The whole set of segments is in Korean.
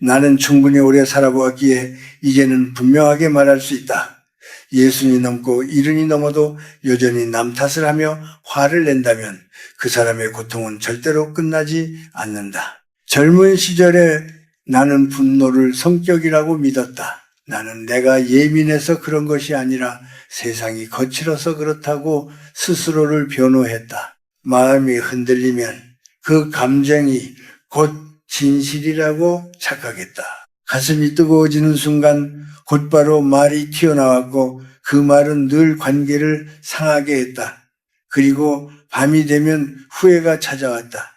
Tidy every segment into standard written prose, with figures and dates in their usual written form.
나는 충분히 오래 살아보았기에 이제는 분명하게 말할 수 있다. 60이 넘고 70이 넘어도 여전히 남 탓을 하며 화를 낸다면 그 사람의 고통은 절대로 끝나지 않는다. 젊은 시절에 나는 분노를 성격이라고 믿었다. 나는 내가 예민해서 그런 것이 아니라 세상이 거칠어서 그렇다고 스스로를 변호했다. 마음이 흔들리면 그 감정이 곧 진실이라고 착각했다. 가슴이 뜨거워지는 순간 곧바로 말이 튀어나왔고 그 말은 늘 관계를 상하게 했다. 그리고 밤이 되면 후회가 찾아왔다.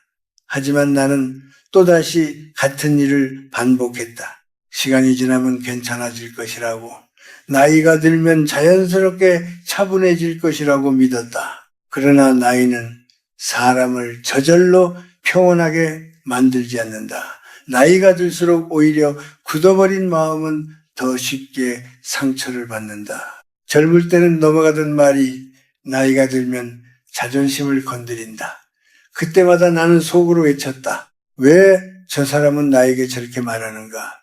하지만 나는 또다시 같은 일을 반복했다. 시간이 지나면 괜찮아질 것이라고, 나이가 들면 자연스럽게 차분해질 것이라고 믿었다. 그러나 나이는 사람을 저절로 평온하게 만들지 않는다. 나이가 들수록 오히려 굳어버린 마음은 더 쉽게 상처를 받는다. 젊을 때는 넘어가던 말이 나이가 들면 자존심을 건드린다. 그때마다 나는 속으로 외쳤다. 왜 저 사람은 나에게 저렇게 말하는가?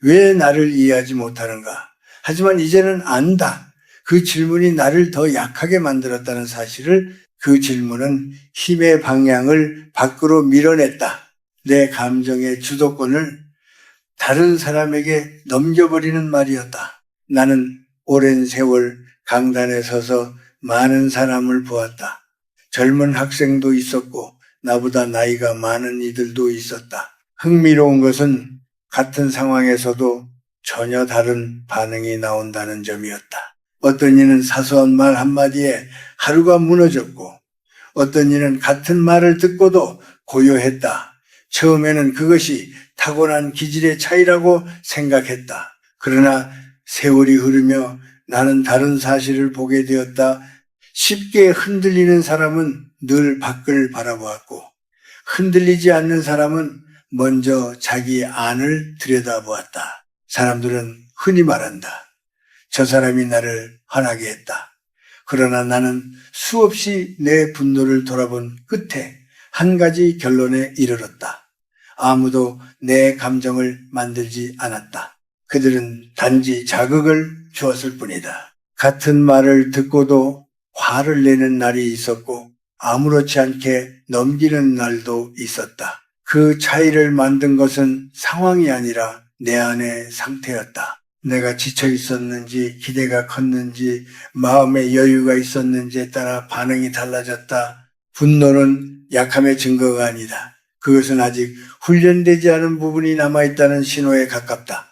왜 나를 이해하지 못하는가? 하지만 이제는 안다. 그 질문이 나를 더 약하게 만들었다는 사실을. 그 질문은 힘의 방향을 밖으로 밀어냈다. 내 감정의 주도권을 다른 사람에게 넘겨버리는 말이었다. 나는 오랜 세월 강단에 서서 많은 사람을 보았다. 젊은 학생도 있었고 나보다 나이가 많은 이들도 있었다. 흥미로운 것은 같은 상황에서도 전혀 다른 반응이 나온다는 점이었다. 어떤 이는 사소한 말 한마디에 하루가 무너졌고 어떤 이는 같은 말을 듣고도 고요했다. 처음에는 그것이 타고난 기질의 차이라고 생각했다. 그러나 세월이 흐르며 나는 다른 사실을 보게 되었다. 쉽게 흔들리는 사람은 늘 밖을 바라보았고 흔들리지 않는 사람은 먼저 자기 안을 들여다보았다. 사람들은 흔히 말한다. 저 사람이 나를 화나게 했다. 그러나 나는 수없이 내 분노를 돌아본 끝에 한 가지 결론에 이르렀다. 아무도 내 감정을 만들지 않았다. 그들은 단지 자극을 주었을 뿐이다. 같은 말을 듣고도 화를 내는 날이 있었고 아무렇지 않게 넘기는 날도 있었다. 그 차이를 만든 것은 상황이 아니라 내 안의 상태였다. 내가 지쳐 있었는지, 기대가 컸는지, 마음의 여유가 있었는지에 따라 반응이 달라졌다. 분노는 약함의 증거가 아니다. 그것은 아직 훈련되지 않은 부분이 남아있다는 신호에 가깝다.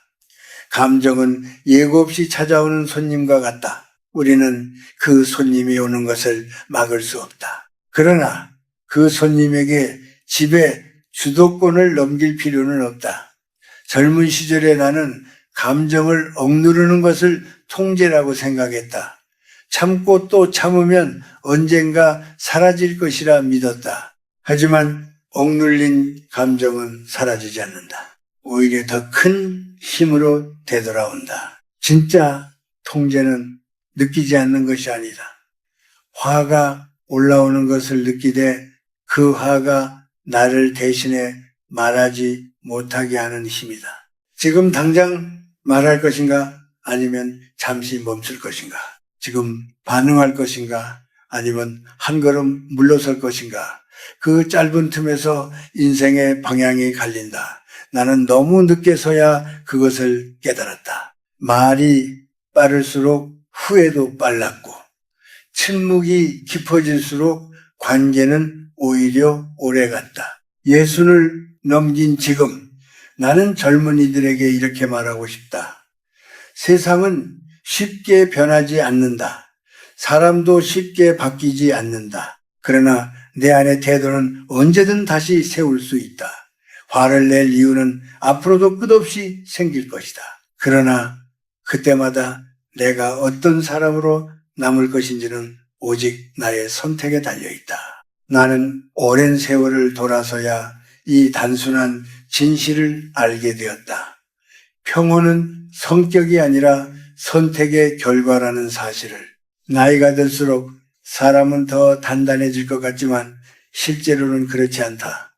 감정은 예고 없이 찾아오는 손님과 같다. 우리는 그 손님이 오는 것을 막을 수 없다. 그러나 그 손님에게 집에 주도권을 넘길 필요는 없다. 젊은 시절에 나는 감정을 억누르는 것을 통제라고 생각했다. 참고 또 참으면 언젠가 사라질 것이라 믿었다. 하지만 억눌린 감정은 사라지지 않는다. 오히려 더 큰 힘으로 되돌아온다. 진짜 통제는 느끼지 않는 것이 아니다. 화가 올라오는 것을 느끼되 그 화가 나를 대신해 말하지 못하게 하는 힘이다. 지금 당장 말할 것인가? 아니면 잠시 멈출 것인가? 지금 반응할 것인가? 아니면 한 걸음 물러설 것인가? 그 짧은 틈에서 인생의 방향이 갈린다. 나는 너무 늦게서야 그것을 깨달았다. 말이 빠를수록 후회도 빨랐고 침묵이 깊어질수록 관계는 오히려 오래갔다. 예순을 넘긴 지금 나는 젊은이들에게 이렇게 말하고 싶다. 세상은 쉽게 변하지 않는다. 사람도 쉽게 바뀌지 않는다. 그러나 내 안의 태도는 언제든 다시 세울 수 있다. 화를 낼 이유는 앞으로도 끝없이 생길 것이다. 그러나 그때마다 내가 어떤 사람으로 남을 것인지는 오직 나의 선택에 달려있다. 나는 오랜 세월을 돌아서야 이 단순한 진실을 알게 되었다. 평온은 성격이 아니라 선택의 결과라는 사실을. 나이가 들수록 사람은 더 단단해질 것 같지만 실제로는 그렇지 않다.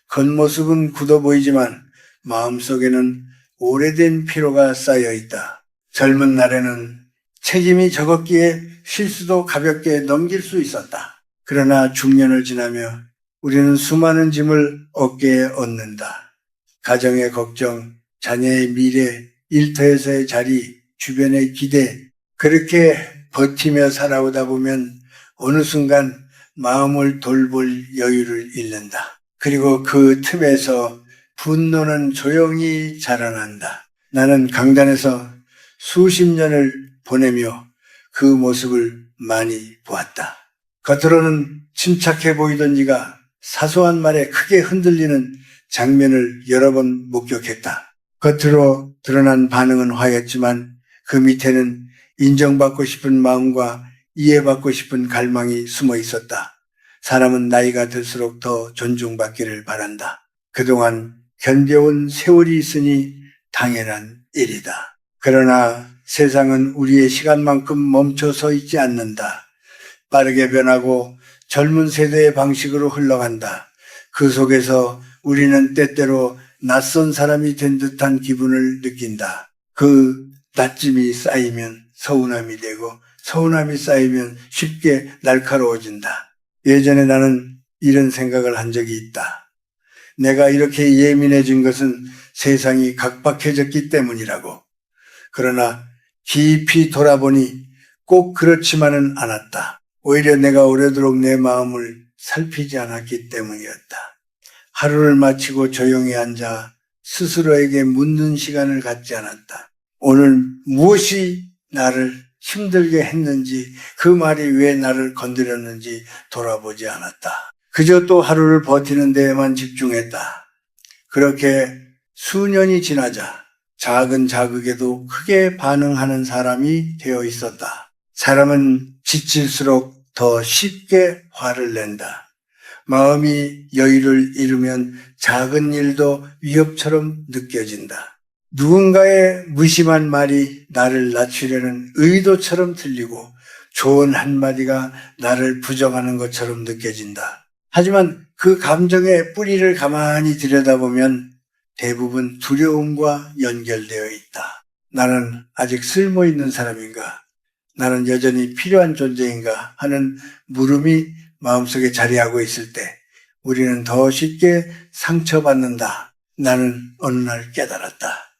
겉모습은 굳어 보이지만 마음속에는 오래된 피로가 쌓여 있다. 젊은 날에는 책임이 적었기에 실수도 가볍게 넘길 수 있었다. 그러나 중년을 지나며 우리는 수많은 짐을 어깨에 얻는다. 가정의 걱정, 자녀의 미래, 일터에서의 자리, 주변의 기대, 그렇게 버티며 살아오다 보면 어느 순간 마음을 돌볼 여유를 잃는다. 그리고 그 틈에서 분노는 조용히 자라난다. 나는 강단에서 수십 년을 보내며 그 모습을 많이 보았다. 겉으로는 침착해 보이던 네가 사소한 말에 크게 흔들리는 장면을 여러 번 목격했다. 겉으로 드러난 반응은 화였지만 그 밑에는 인정받고 싶은 마음과 이해받고 싶은 갈망이 숨어 있었다. 사람은 나이가 들수록 더 존중받기를 바란다. 그동안 견뎌온 세월이 있으니 당연한 일이다. 그러나 세상은 우리의 시간만큼 멈춰 서 있지 않는다. 빠르게 변하고 젊은 세대의 방식으로 흘러간다. 그 속에서 우리는 때때로 낯선 사람이 된 듯한 기분을 느낀다. 그 낯짐이 쌓이면 서운함이 되고 서운함이 쌓이면 쉽게 날카로워진다. 예전에 나는 이런 생각을 한 적이 있다. 내가 이렇게 예민해진 것은 세상이 각박해졌기 때문이라고. 그러나 깊이 돌아보니 꼭 그렇지만은 않았다. 오히려 내가 오래도록 내 마음을 살피지 않았기 때문이었다. 하루를 마치고 조용히 앉아 스스로에게 묻는 시간을 갖지 않았다. 오늘 무엇이 나를 힘들게 했는지, 그 말이 왜 나를 건드렸는지 돌아보지 않았다. 그저 또 하루를 버티는 데에만 집중했다. 그렇게 수년이 지나자 작은 자극에도 크게 반응하는 사람이 되어 있었다. 사람은 지칠수록 더 쉽게 화를 낸다. 마음이 여유를 잃으면 작은 일도 위협처럼 느껴진다. 누군가의 무심한 말이 나를 낮추려는 의도처럼 들리고 좋은 한마디가 나를 부정하는 것처럼 느껴진다. 하지만 그 감정의 뿌리를 가만히 들여다보면 대부분 두려움과 연결되어 있다. 나는 아직 쓸모있는 사람인가? 나는 여전히 필요한 존재인가? 하는 물음이 마음속에 자리하고 있을 때 우리는 더 쉽게 상처받는다. 나는 어느 날 깨달았다.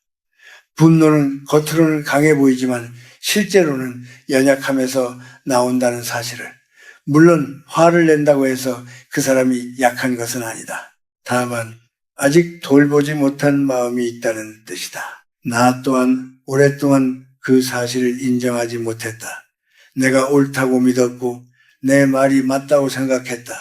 분노는 겉으로는 강해 보이지만 실제로는 연약함에서 나온다는 사실을. 물론 화를 낸다고 해서 그 사람이 약한 것은 아니다. 다만 아직 돌보지 못한 마음이 있다는 뜻이다. 나 또한 오랫동안 그 사실을 인정하지 못했다. 내가 옳다고 믿었고 내 말이 맞다고 생각했다.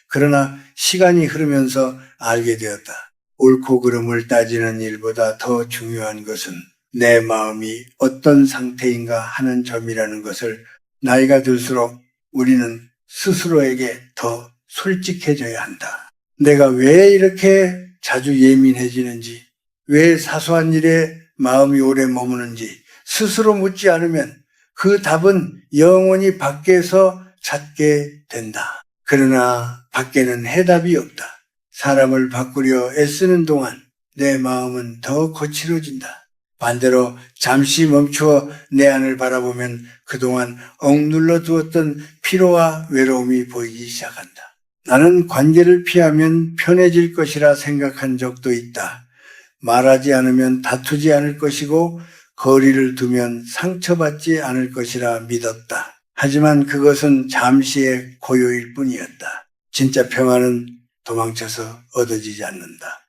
그러나 시간이 흐르면서 알게 되었다. 옳고 그름을 따지는 일보다 더 중요한 것은 내 마음이 어떤 상태인가 하는 점이라는 것을 나이가 들수록 우리는 스스로에게 더 솔직해져야 한다. 내가 왜 이렇게 자주 예민해지는지, 왜 사소한 일에 마음이 오래 머무는지 스스로 묻지 않으면 그 답은 영원히 밖에서 찾게 된다. 그러나 밖에는 해답이 없다. 사람을 바꾸려 애쓰는 동안 내 마음은 더 거칠어진다. 반대로 잠시 멈추어 내 안을 바라보면 그동안 억눌러 두었던 피로와 외로움이 보이기 시작한다. 나는 관계를 피하면 편해질 것이라 생각한 적도 있다. 말하지 않으면 다투지 않을 것이고 거리를 두면 상처받지 않을 것이라 믿었다. 하지만 그것은 잠시의 고요일 뿐이었다. 진짜 평화는 도망쳐서 얻어지지 않는다.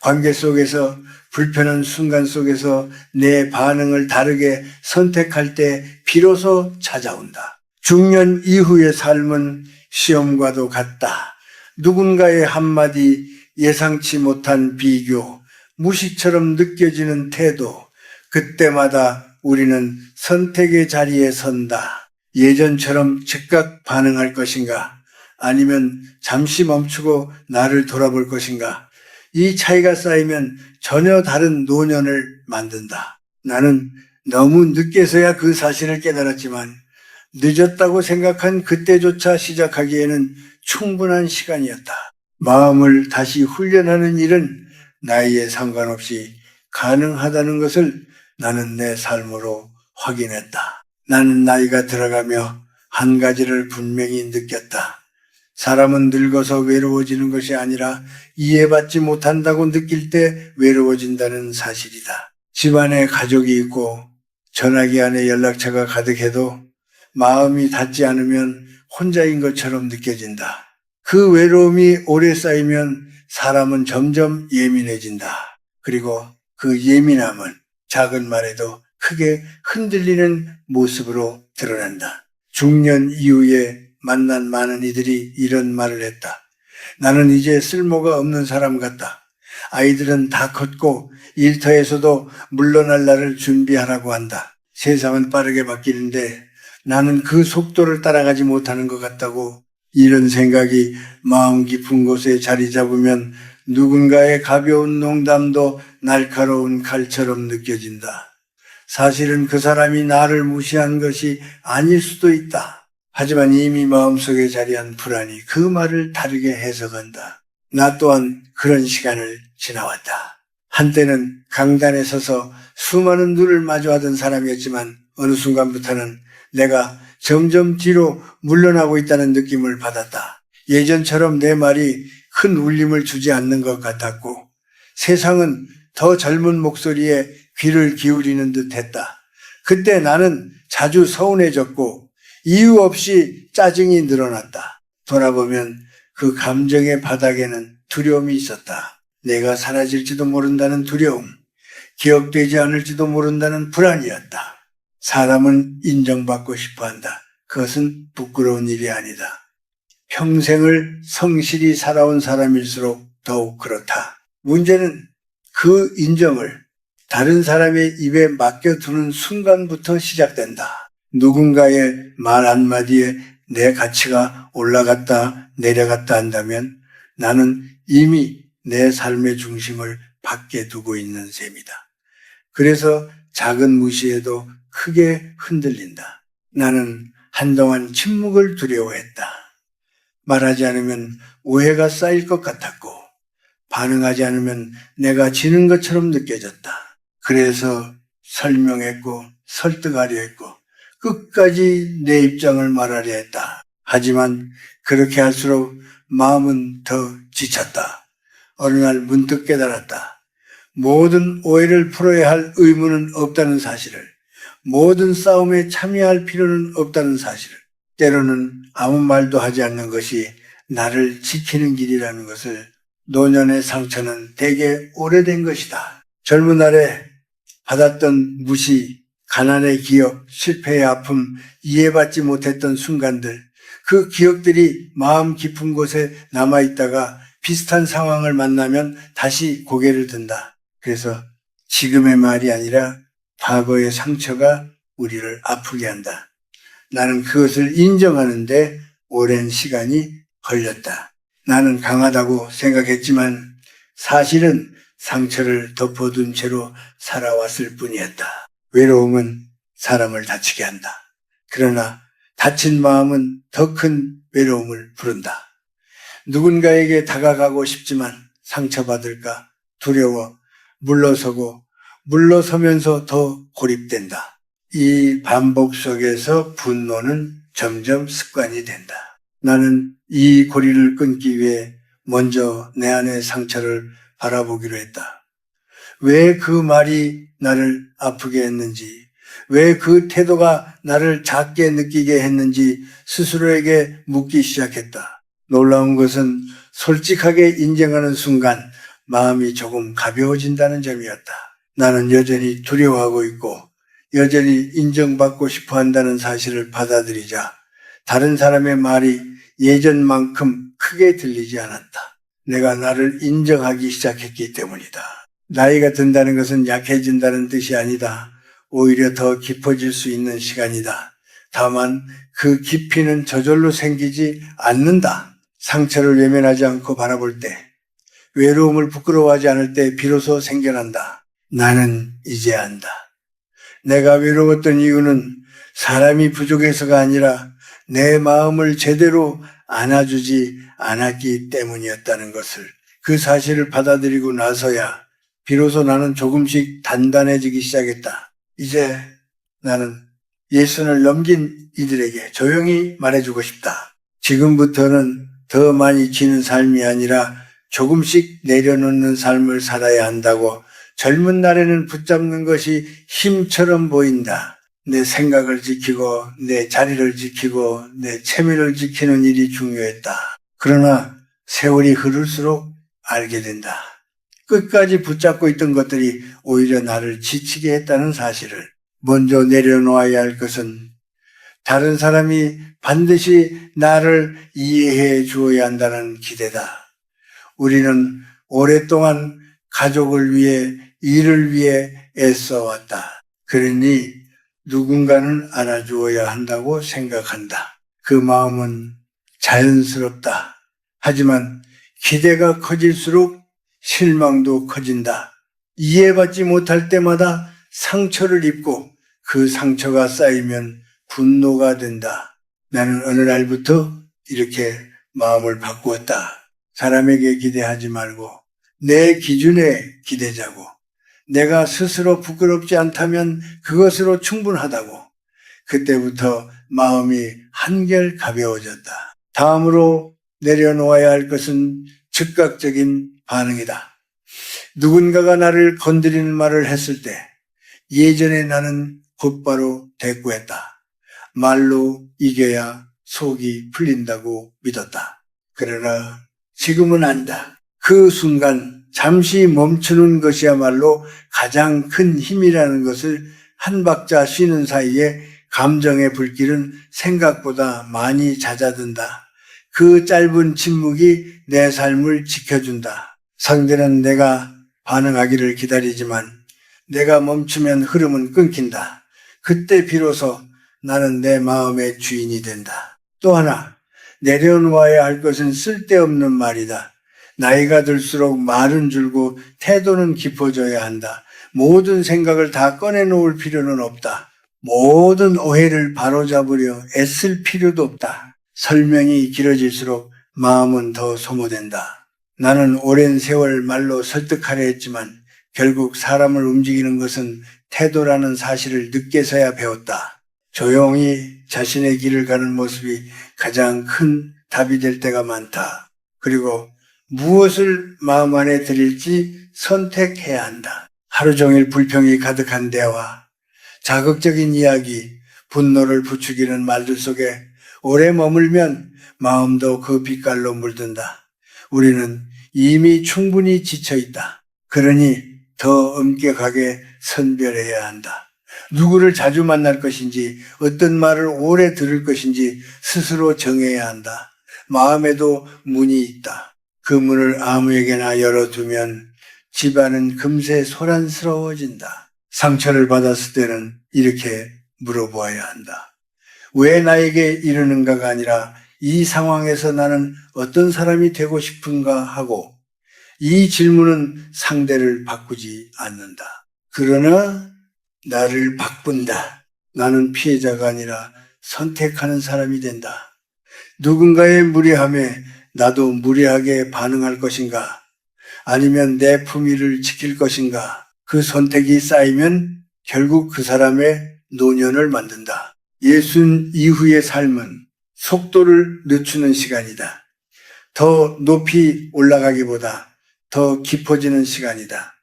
관계 속에서 불편한 순간 속에서 내 반응을 다르게 선택할 때 비로소 찾아온다. 중년 이후의 삶은 시험과도 같다. 누군가의 한마디, 예상치 못한 비교, 무시처럼 느껴지는 태도, 그때마다 우리는 선택의 자리에 선다. 예전처럼 즉각 반응할 것인가? 아니면 잠시 멈추고 나를 돌아볼 것인가? 이 차이가 쌓이면 전혀 다른 노년을 만든다. 나는 너무 늦게서야 그 사실을 깨달았지만 늦었다고 생각한 그때조차 시작하기에는 충분한 시간이었다. 마음을 다시 훈련하는 일은 나이에 상관없이 가능하다는 것을 나는 내 삶으로 확인했다. 나는 나이가 들어가며 한 가지를 분명히 느꼈다. 사람은 늙어서 외로워지는 것이 아니라 이해받지 못한다고 느낄 때 외로워진다는 사실이다. 집안에 가족이 있고 전화기 안에 연락처가 가득해도 마음이 닿지 않으면 혼자인 것처럼 느껴진다. 그 외로움이 오래 쌓이면 사람은 점점 예민해진다. 그리고 그 예민함은 작은 말에도 크게 흔들리는 모습으로 드러난다. 중년 이후에 만난 많은 이들이 이런 말을 했다. 나는 이제 쓸모가 없는 사람 같다. 아이들은 다 컸고 일터에서도 물러날 날을 준비하라고 한다. 세상은 빠르게 바뀌는데 나는 그 속도를 따라가지 못하는 것 같다고. 이런 생각이 마음 깊은 곳에 자리 잡으면 누군가의 가벼운 농담도 날카로운 칼처럼 느껴진다. 사실은 그 사람이 나를 무시한 것이 아닐 수도 있다. 하지만 이미 마음속에 자리한 불안이 그 말을 다르게 해석한다. 나 또한 그런 시간을 지나왔다. 한때는 강단에 서서 수많은 눈을 마주하던 사람이었지만 어느 순간부터는 내가 점점 뒤로 물러나고 있다는 느낌을 받았다. 예전처럼 내 말이 큰 울림을 주지 않는 것 같았고 세상은 더 젊은 목소리에 귀를 기울이는 듯 했다. 그때 나는 자주 서운해졌고 이유 없이 짜증이 늘어났다. 돌아보면 그 감정의 바닥에는 두려움이 있었다. 내가 사라질지도 모른다는 두려움, 기억되지 않을지도 모른다는 불안이었다. 사람은 인정받고 싶어한다. 그것은 부끄러운 일이 아니다. 평생을 성실히 살아온 사람일수록 더욱 그렇다. 문제는 그 인정을 다른 사람의 입에 맡겨두는 순간부터 시작된다. 누군가의 말 한마디에 내 가치가 올라갔다 내려갔다 한다면 나는 이미 내 삶의 중심을 밖에 두고 있는 셈이다. 그래서 작은 무시에도 크게 흔들린다. 나는 한동안 침묵을 두려워했다. 말하지 않으면 오해가 쌓일 것 같았고 반응하지 않으면 내가 지는 것처럼 느껴졌다. 그래서 설명했고 설득하려 했고 끝까지 내 입장을 말하려 했다. 하지만 그렇게 할수록 마음은 더 지쳤다. 어느 날 문득 깨달았다. 모든 오해를 풀어야 할 의무는 없다는 사실을, 모든 싸움에 참여할 필요는 없다는 사실을, 때로는 아무 말도 하지 않는 것이 나를 지키는 길이라는 것을. 노년의 상처는 되게 오래된 것이다. 젊은 날에 받았던 무시, 가난의 기억, 실패의 아픔, 이해받지 못했던 순간들, 그 기억들이 마음 깊은 곳에 남아있다가 비슷한 상황을 만나면 다시 고개를 든다. 그래서 지금의 말이 아니라 과거의 상처가 우리를 아프게 한다. 나는 그것을 인정하는데 오랜 시간이 걸렸다. 나는 강하다고 생각했지만 사실은 상처를 덮어둔 채로 살아왔을 뿐이었다. 외로움은 사람을 다치게 한다. 그러나 다친 마음은 더 큰 외로움을 부른다. 누군가에게 다가가고 싶지만 상처받을까 두려워 물러서면서 더 고립된다. 이 반복 속에서 분노는 점점 습관이 된다. 나는 이 고리를 끊기 위해 먼저 내 안의 상처를 바라보기로 했다. 왜 그 말이 나를 아프게 했는지, 왜 그 태도가 나를 작게 느끼게 했는지 스스로에게 묻기 시작했다. 놀라운 것은 솔직하게 인정하는 순간 마음이 조금 가벼워진다는 점이었다. 나는 여전히 두려워하고 있고 여전히 인정받고 싶어 한다는 사실을 받아들이자 다른 사람의 말이 예전만큼 크게 들리지 않았다. 내가 나를 인정하기 시작했기 때문이다. 나이가 든다는 것은 약해진다는 뜻이 아니다. 오히려 더 깊어질 수 있는 시간이다. 다만 그 깊이는 저절로 생기지 않는다. 상처를 외면하지 않고 바라볼 때, 외로움을 부끄러워하지 않을 때 비로소 생겨난다. 나는 이제 안다. 내가 외로웠던 이유는 사람이 부족해서가 아니라 내 마음을 제대로 안아주지 않았기 때문이었다는 것을. 그 사실을 받아들이고 나서야 비로소 나는 조금씩 단단해지기 시작했다. 이제 나는 예순을 넘긴 이들에게 조용히 말해주고 싶다. 지금부터는 더 많이 지는 삶이 아니라 조금씩 내려놓는 삶을 살아야 한다고. 젊은 날에는 붙잡는 것이 힘처럼 보인다. 내 생각을 지키고 내 자리를 지키고 내 체면을 지키는 일이 중요했다. 그러나 세월이 흐를수록 알게 된다. 끝까지 붙잡고 있던 것들이 오히려 나를 지치게 했다는 사실을. 먼저 내려놓아야 할 것은 다른 사람이 반드시 나를 이해해 주어야 한다는 기대다. 우리는 오랫동안 가족을 위해, 일을 위해 애써왔다. 그러니 누군가는 알아주어야 한다고 생각한다. 그 마음은 자연스럽다. 하지만 기대가 커질수록 실망도 커진다. 이해받지 못할 때마다 상처를 입고 그 상처가 쌓이면 분노가 된다. 나는 어느 날부터 이렇게 마음을 바꾸었다. 사람에게 기대하지 말고 내 기준에 기대자고, 내가 스스로 부끄럽지 않다면 그것으로 충분하다고. 그때부터 마음이 한결 가벼워졌다. 다음으로 내려놓아야 할 것은 즉각적인 반응이다. 누군가가 나를 건드리는 말을 했을 때 예전에 나는 곧바로 대꾸했다. 말로 이겨야 속이 풀린다고 믿었다. 그러나 지금은 안다. 그 순간 잠시 멈추는 것이야말로 가장 큰 힘이라는 것을 한 박자 쉬는 사이에 감정의 불길은 생각보다 많이 잦아든다. 그 짧은 침묵이 내 삶을 지켜준다. 상대는 내가 반응하기를 기다리지만 내가 멈추면 흐름은 끊긴다. 그때 비로소 나는 내 마음의 주인이 된다. 또 하나, 내려놓아야 할 것은 쓸데없는 말이다. 나이가 들수록 말은 줄고 태도는 깊어져야 한다. 모든 생각을 다 꺼내놓을 필요는 없다. 모든 오해를 바로잡으려 애쓸 필요도 없다. 설명이 길어질수록 마음은 더 소모된다. 나는 오랜 세월 말로 설득하려 했지만 결국 사람을 움직이는 것은 태도라는 사실을 늦게서야 배웠다. 조용히 자신의 길을 가는 모습이 가장 큰 답이 될 때가 많다. 그리고 무엇을 마음 안에 들일지 선택해야 한다. 하루 종일 불평이 가득한 대화, 자극적인 이야기, 분노를 부추기는 말들 속에 오래 머물면 마음도 그 빛깔로 물든다. 우리는 이미 충분히 지쳐있다. 그러니 더 엄격하게 선별해야 한다. 누구를 자주 만날 것인지, 어떤 말을 오래 들을 것인지 스스로 정해야 한다. 마음에도 문이 있다. 그 문을 아무에게나 열어두면 집안은 금세 소란스러워진다. 상처를 받았을 때는 이렇게 물어보아야 한다. 왜 나에게 이러는가가 아니라 이 상황에서 나는 어떤 사람이 되고 싶은가 하고, 이 질문은 상대를 바꾸지 않는다. 그러나 나를 바꾼다. 나는 피해자가 아니라 선택하는 사람이 된다. 누군가의 무례함에 나도 무례하게 반응할 것인가? 아니면 내 품위를 지킬 것인가? 그 선택이 쌓이면 결국 그 사람의 노년을 만든다. 예순 이후의 삶은 속도를 늦추는 시간이다. 더 높이 올라가기보다 더 깊어지는 시간이다.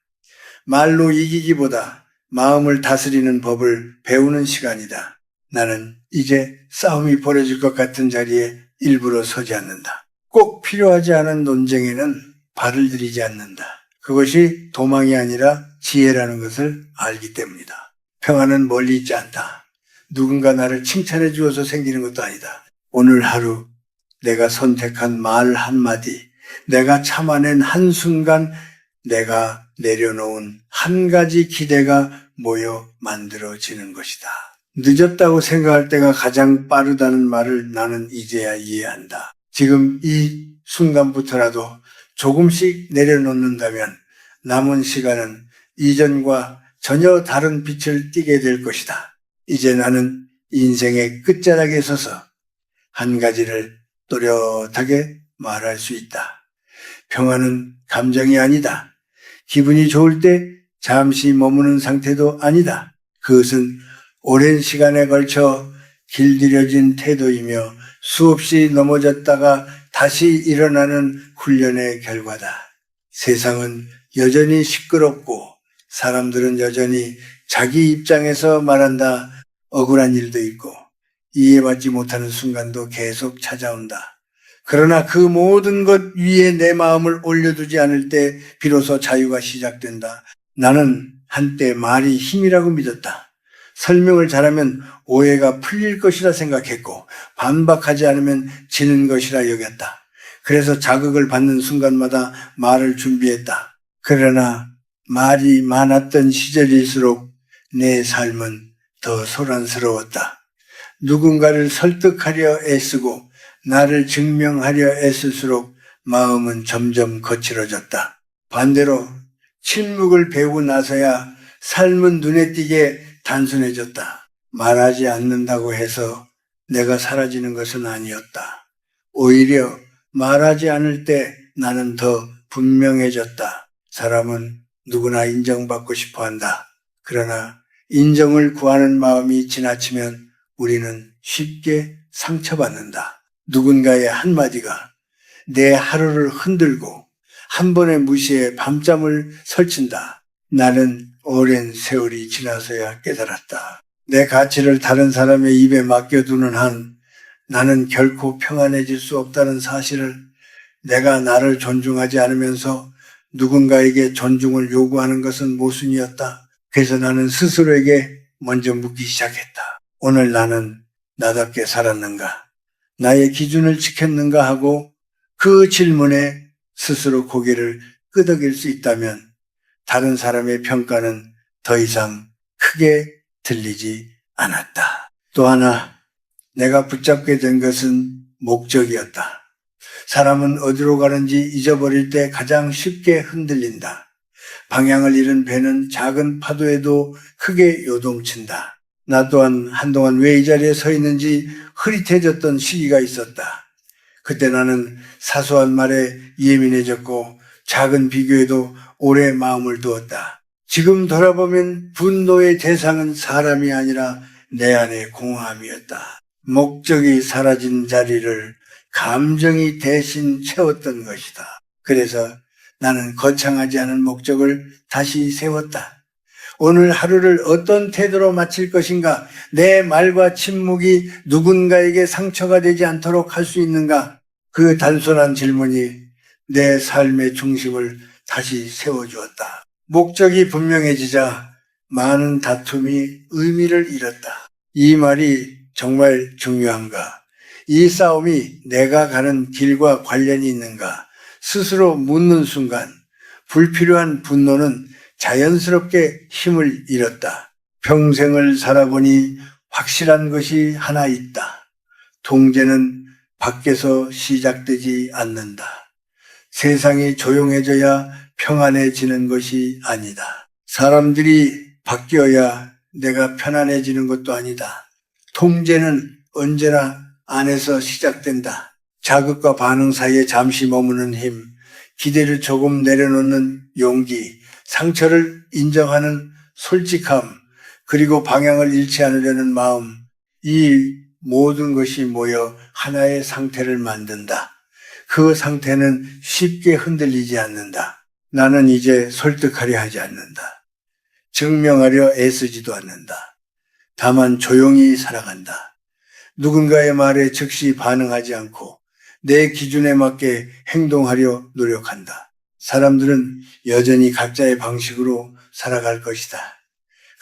말로 이기기보다 마음을 다스리는 법을 배우는 시간이다. 나는 이제 싸움이 벌어질 것 같은 자리에 일부러 서지 않는다. 꼭 필요하지 않은 논쟁에는 발을 들이지 않는다. 그것이 도망이 아니라 지혜라는 것을 알기 때문이다. 평화는 멀리 있지 않다. 누군가 나를 칭찬해 주어서 생기는 것도 아니다. 오늘 하루 내가 선택한 말 한마디, 내가 참아낸 한순간, 내가 내려놓은 한 가지 기대가 모여 만들어지는 것이다. 늦었다고 생각할 때가 가장 빠르다는 말을 나는 이제야 이해한다. 지금 이 순간부터라도 조금씩 내려놓는다면 남은 시간은 이전과 전혀 다른 빛을 띠게 될 것이다. 이제 나는 인생의 끝자락에 서서 한 가지를 또렷하게 말할 수 있다. 평안은 감정이 아니다. 기분이 좋을 때 잠시 머무는 상태도 아니다. 그것은 오랜 시간에 걸쳐 길들여진 태도이며 수없이 넘어졌다가 다시 일어나는 훈련의 결과다. 세상은 여전히 시끄럽고 사람들은 여전히 자기 입장에서 말한다. 억울한 일도 있고 이해받지 못하는 순간도 계속 찾아온다. 그러나 그 모든 것 위에 내 마음을 올려두지 않을 때 비로소 자유가 시작된다. 나는 한때 말이 힘이라고 믿었다. 설명을 잘하면 오해가 풀릴 것이라 생각했고 반박하지 않으면 지는 것이라 여겼다. 그래서 자극을 받는 순간마다 말을 준비했다. 그러나 말이 많았던 시절일수록 내 삶은 더 소란스러웠다. 누군가를 설득하려 애쓰고 나를 증명하려 애쓸수록 마음은 점점 거칠어졌다. 반대로 침묵을 배우고 나서야 삶은 눈에 띄게 단순해졌다. 말하지 않는다고 해서 내가 사라지는 것은 아니었다. 오히려 말하지 않을 때 나는 더 분명해졌다. 사람은 누구나 인정받고 싶어 한다. 그러나 인정을 구하는 마음이 지나치면 우리는 쉽게 상처받는다. 누군가의 한마디가 내 하루를 흔들고 한 번의 무시에 밤잠을 설친다. 나는 오랜 세월이 지나서야 깨달았다. 내 가치를 다른 사람의 입에 맡겨두는 한 나는 결코 평안해질 수 없다는 사실을, 내가 나를 존중하지 않으면서 누군가에게 존중을 요구하는 것은 모순이었다. 그래서 나는 스스로에게 먼저 묻기 시작했다. 오늘 나는 나답게 살았는가? 나의 기준을 지켰는가 하고 그 질문에 스스로 고개를 끄덕일 수 있다면 다른 사람의 평가는 더 이상 크게 들리지 않았다. 또 하나, 내가 붙잡게 된 것은 목적이었다. 사람은 어디로 가는지 잊어버릴 때 가장 쉽게 흔들린다. 방향을 잃은 배는 작은 파도에도 크게 요동친다. 나 또한 한동안 왜 이 자리에 서 있는지 흐릿해졌던 시기가 있었다. 그때 나는 사소한 말에 예민해졌고 작은 비교에도 오래 마음을 두었다. 지금 돌아보면 분노의 대상은 사람이 아니라 내 안의 공허함이었다. 목적이 사라진 자리를 감정이 대신 채웠던 것이다. 그래서 나는 거창하지 않은 목적을 다시 세웠다. 오늘 하루를 어떤 태도로 마칠 것인가? 내 말과 침묵이 누군가에게 상처가 되지 않도록 할 수 있는가? 그 단순한 질문이 내 삶의 중심을 다시 세워주었다. 목적이 분명해지자 많은 다툼이 의미를 잃었다. 이 말이 정말 중요한가? 이 싸움이 내가 가는 길과 관련이 있는가? 스스로 묻는 순간 불필요한 분노는 자연스럽게 힘을 잃었다. 평생을 살아보니 확실한 것이 하나 있다. 통제는 밖에서 시작되지 않는다. 세상이 조용해져야 평안해지는 것이 아니다. 사람들이 바뀌어야 내가 편안해지는 것도 아니다. 통제는 언제나 안에서 시작된다. 자극과 반응 사이에 잠시 머무는 힘, 기대를 조금 내려놓는 용기, 상처를 인정하는 솔직함, 그리고 방향을 잃지 않으려는 마음, 이 모든 것이 모여 하나의 상태를 만든다. 그 상태는 쉽게 흔들리지 않는다. 나는 이제 설득하려 하지 않는다. 증명하려 애쓰지도 않는다. 다만 조용히 살아간다. 누군가의 말에 즉시 반응하지 않고 내 기준에 맞게 행동하려 노력한다. 사람들은 여전히 각자의 방식으로 살아갈 것이다.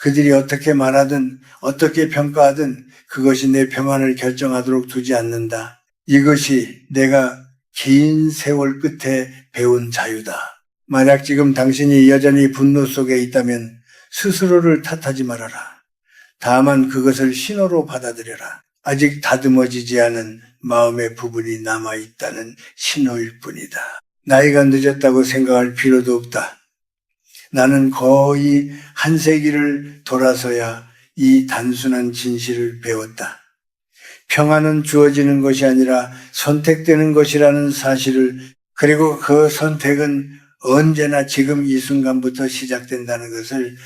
그들이 어떻게 말하든 어떻게 평가하든 그것이 내 평안을 결정하도록 두지 않는다. 이것이 내가 긴 세월 끝에 배운 자유다. 만약 지금 당신이 여전히 분노 속에 있다면 스스로를 탓하지 말아라. 다만 그것을 신호로 받아들여라. 아직 다듬어지지 않은 마음의 부분이 남아있다는 신호일 뿐이다. 나이가 늦었다고 생각할 필요도 없다. 나는 거의 한 세기를 돌아서야 이 단순한 진실을 배웠다. 평안은 주어지는 것이 아니라 선택되는 것이라는 사실을 그리고 그 선택은 언제나 지금 이 순간부터 시작된다는 것을